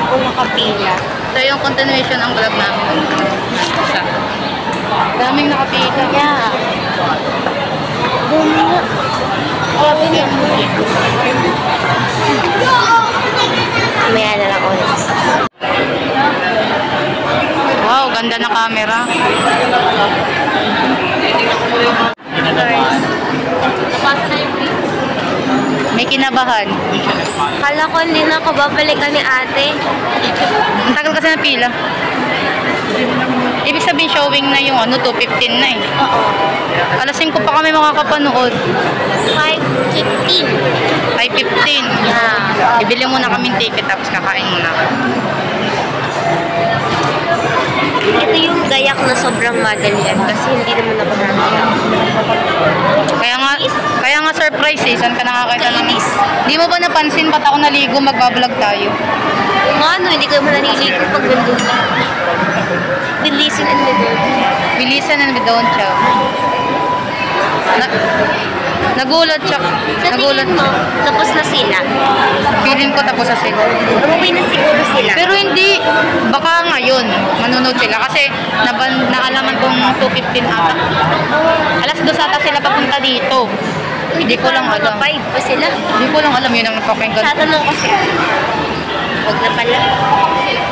po nakapila. Ito yung continuation ng vlog namin. Isa. Daming nakapila. Yeah. Bumula. Maya na lang ulit. Wow, ganda na camera. Guys, napasa na yung May kinabahan. kala ko hindi na ako babalikan ni ate. Ang tagal kasi na pila. Ibig sabihin showing na yung 2:15 na eh. Oo. Alas 5 pa kami makakapanood. 5:15. 5:15. Yeah. Ibili muna kaming ticket tapos kakain muna. Ito yung gayak na sobrang madalian kasi hindi naman ako nanayak. Kaya nga surprise eh. Saan ka nakakita ng... Kainis. Di mo ba napansin ba't ako naligo magbablog tayo? Ano, hindi ko naman naniligo pag nandun. Bilisan and nandun. Bilisan and we don't chow. Nagulat siya. Sa tingin mo, tapos na sila. Feeling ko tapos na sila. Umuwi na siguro sila. Pero hindi, baka ngayon, manunod sila. Kasi naalaman kong 2:15 ata. Alas 2 ata sila papunta dito. Hindi ko lang alam. 5 pa sila. Hindi ko lang alam, yun ang napakinggan. Tatanong ko siya. Huwag na pala.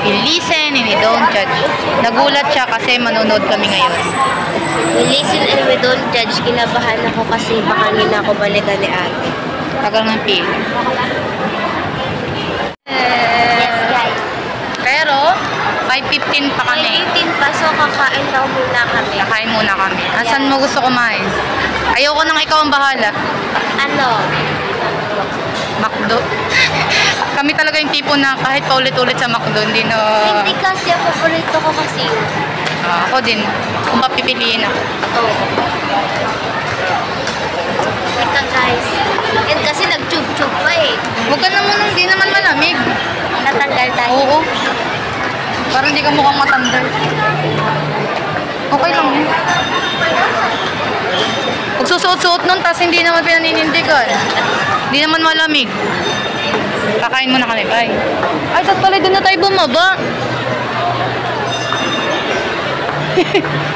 I-listen and don't judge. Nagulat siya kasi manunod kami ngayon. We listen and we don't judge. Kinabahan ako kasi baka hindi na ako balikan ni ate. Tagal ng pil. Yes, guys. Pero, 5:15 pa kami. 15 pa, so kakain daw muna kami. Kakain muna kami. Asan mo gusto kumain? Ayoko nang ikaw ang bahala. Ano? McDo. Kami talaga yung tipo na kahit paulit-ulit sa McDo, hindi na... Hindi kasi ang paborito ko kasi yun. Ako din. Kung papipiliin ako. Oo. Ika guys. Yan kasi nag-tube-tube pa eh. Huwag ka na muna, hindi naman malamig. Natanggal tayo. Oo. Parang hindi ka mukhang matanda. Okay lang yun. Huwag susuot-suot nun, tapos hindi naman pinaninindigan. Hindi naman malamig. Kakain muna kami, bye. Ay, saan pala doon na tayo bumaba?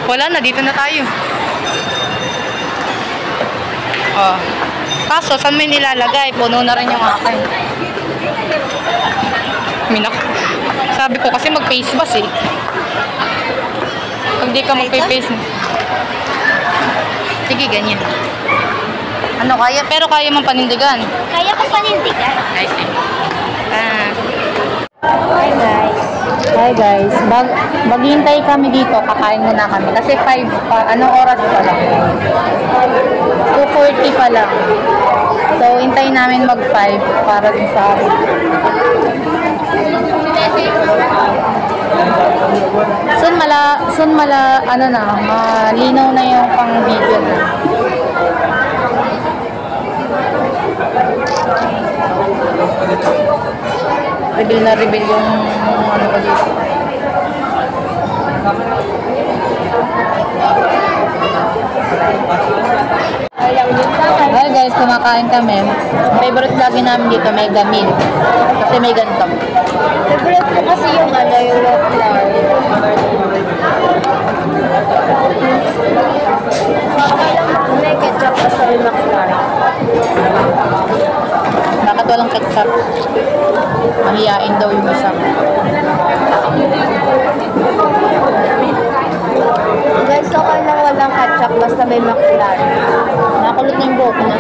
Wala na, dito na tayo. Oh. Kaso, saan may nilalagay? Puno na rin yung akin. Minak. Sabi ko kasi mag-face mask eh. Pag di ka mag-face mask. Sige, ganyan. Ano kaya? Pero kaya mong panindigan. Kaya ko panindigan. Nice eh. Hi guys. Hi guys. Maghihintay kami dito. Kakain muna kami. Kasi 5 pa. Anong oras pa lang? 2:40 pa lang. So, hintayin namin mag-5 para din sa akin. Soon ano na, malinaw na yung pang-video na. Reveal yung ano ko dito. Hi guys, kumakain kami. Favorite lagi namin dito, may gamin. Kasi may ganito. Favorite ko kasi yung yung waffle. May ketchup kasi yung McFlurry. Bakit walang ketchup? Mahiyain daw yung isa. Guys, okay lang walang ketchup basta may McFlurry. Nakakulot na yung buhok na.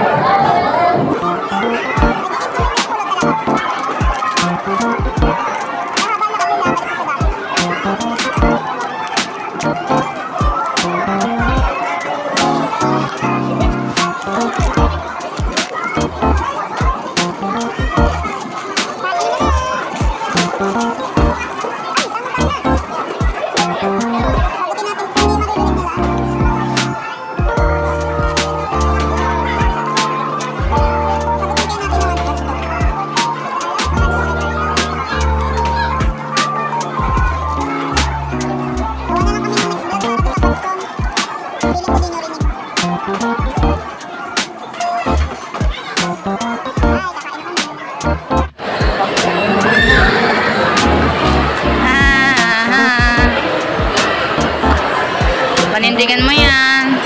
Galingan mo yan.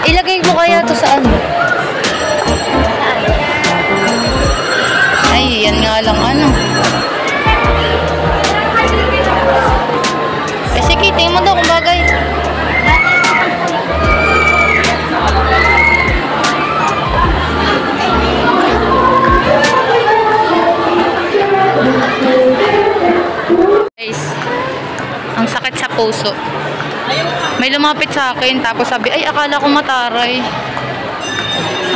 Ilagay mo kaya to sa ano? Ay, yan nga lang ano. Eh, sige, tingin mo daw kung bagay. Guys, ang sakit sa puso. May lumapit sa akin, tapos sabi, ay, akala ko mataray.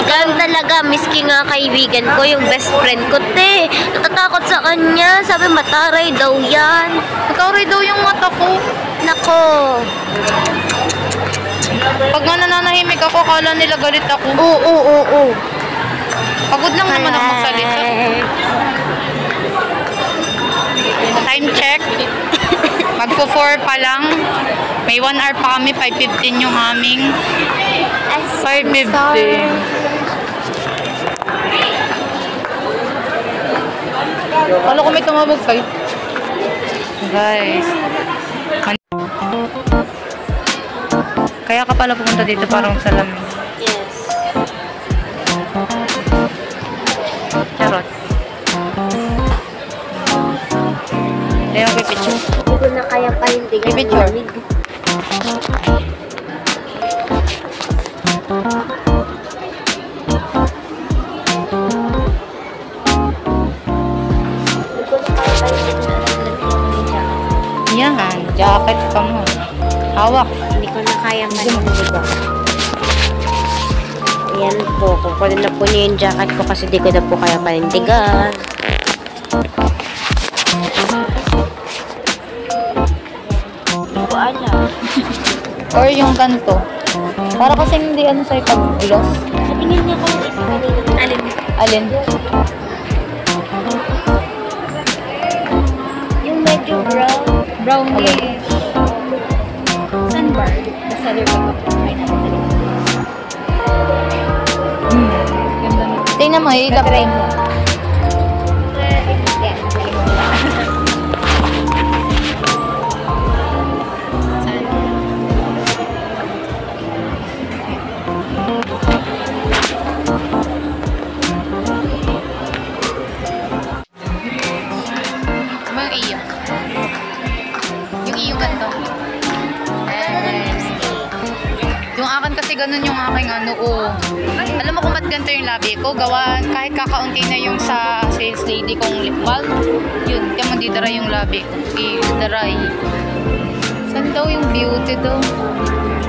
Ganun talaga, miski nga kaibigan ko, yung best friend ko, te. Natatakot sa kanya. Sabi, mataray daw yan. Mataray daw yung mata ko. Nako. Pag nga nananahimik ako, akala nila galit ako. Oo. Pagod lang naman ako magsalita. Time check. Magpo-4 pa lang. May 1 hour pa kami. 5:15 yung aming. 5:15. Kala ko may tumabog sa'yo. Guys. Kaya ka pala pumunta dito parang salamin. Yes. Charot. Ayaw ko picture. Hindi ko na kaya panindigan. May picture? Yan, jacket ka mo. Hawak. Hindi ko na kaya panindigan. Ayan po, kukunin na po niya yung jacket ko kasi di ko na po kaya panindigan. Hindi ko alam. Or yung ganito. Para kasi hindi ano sa'yo pag-gloss. Tingin niya ko yung isa kanina. Alin? Alin? Yung medyo brown. Brownish. Sunbar. Nasa liver ko. Ay, nakatali. Tingnan mo, ilapay mo. Yung iyo ganito. Yung akin kasi ganun yung aking ano, Alam mo kung ba't ganito yung labi ko? Gawa, kahit kakaunti na yung sa sales lady kong lip balm, yun, kaya magdidara yung labi ko. I-daray. Saan daw yung beauty daw?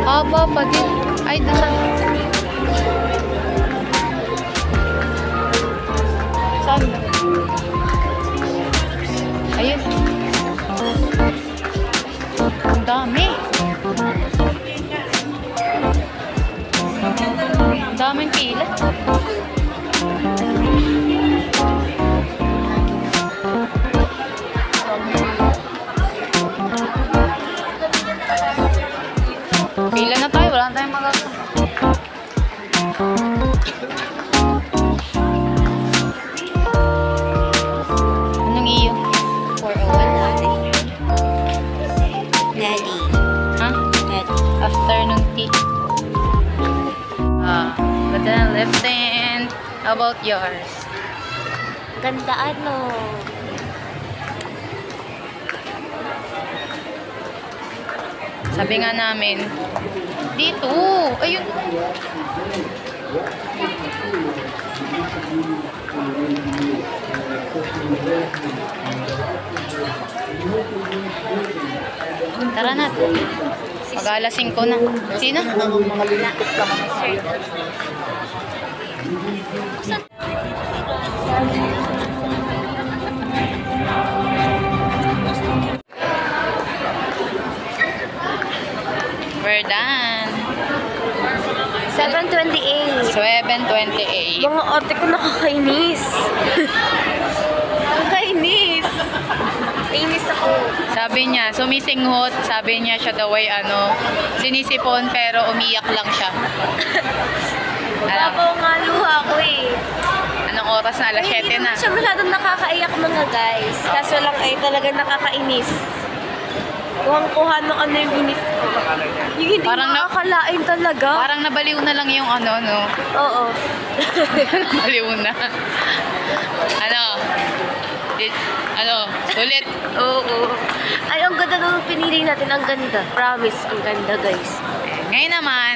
Haba pa din. Ay, saan? Saan? Ayun. Ang dami. Ang daming pila. Pila na tayo. Wala na tayong magagawa. Anong iyo? 401 Nelly. Ha? Nelly. Afternoon tea. Ganda ng left hand. How about yours? Ganda ano. Sabi nga namin, dito. Ayun. Tara na. Mag-alasing ko na. Sino? We're done. 7:28. 7:28. Mga ate ko nakakainis. Nakakainis. Inis ako. Sabi niya, sumisinghot. Sabi niya siya daw ay sinisipon pero umiyak lang siya. Babaw nga luha ko eh. Anong oras na? Alas 7 na. Hindi siya masyadong nakakaiyak mga guys. Kaso lang ay talaga nakakainis. Kuhang-kuha ng ano yung binis ko. Yung hindi Parang makakalain talaga. Parang nabaliw na lang yung ano, no? Oo. Nabaliw na. Ano? Sulit. Oo. Ay, ang ganda nung pinili natin. Ang ganda. Promise, ang ganda, guys. Ngayon naman,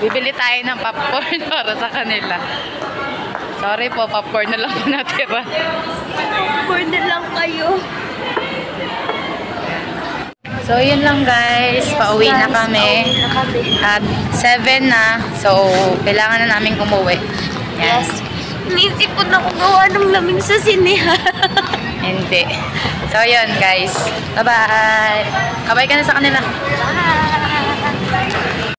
bibili tayo ng popcorn para sa kanila. Sorry po, popcorn na lang po natira. Popcorn na lang kayo. So, yun lang guys. Pauwi na kami. Pauwi na kami. At 7 na. So, kailangan na namin umuwi. Yan. Yes. Inisip ko na kung gawa ng lamig sa sinehan. Hindi. So, yun guys. Bye-bye. Kabay ka na sa kanila. Bye.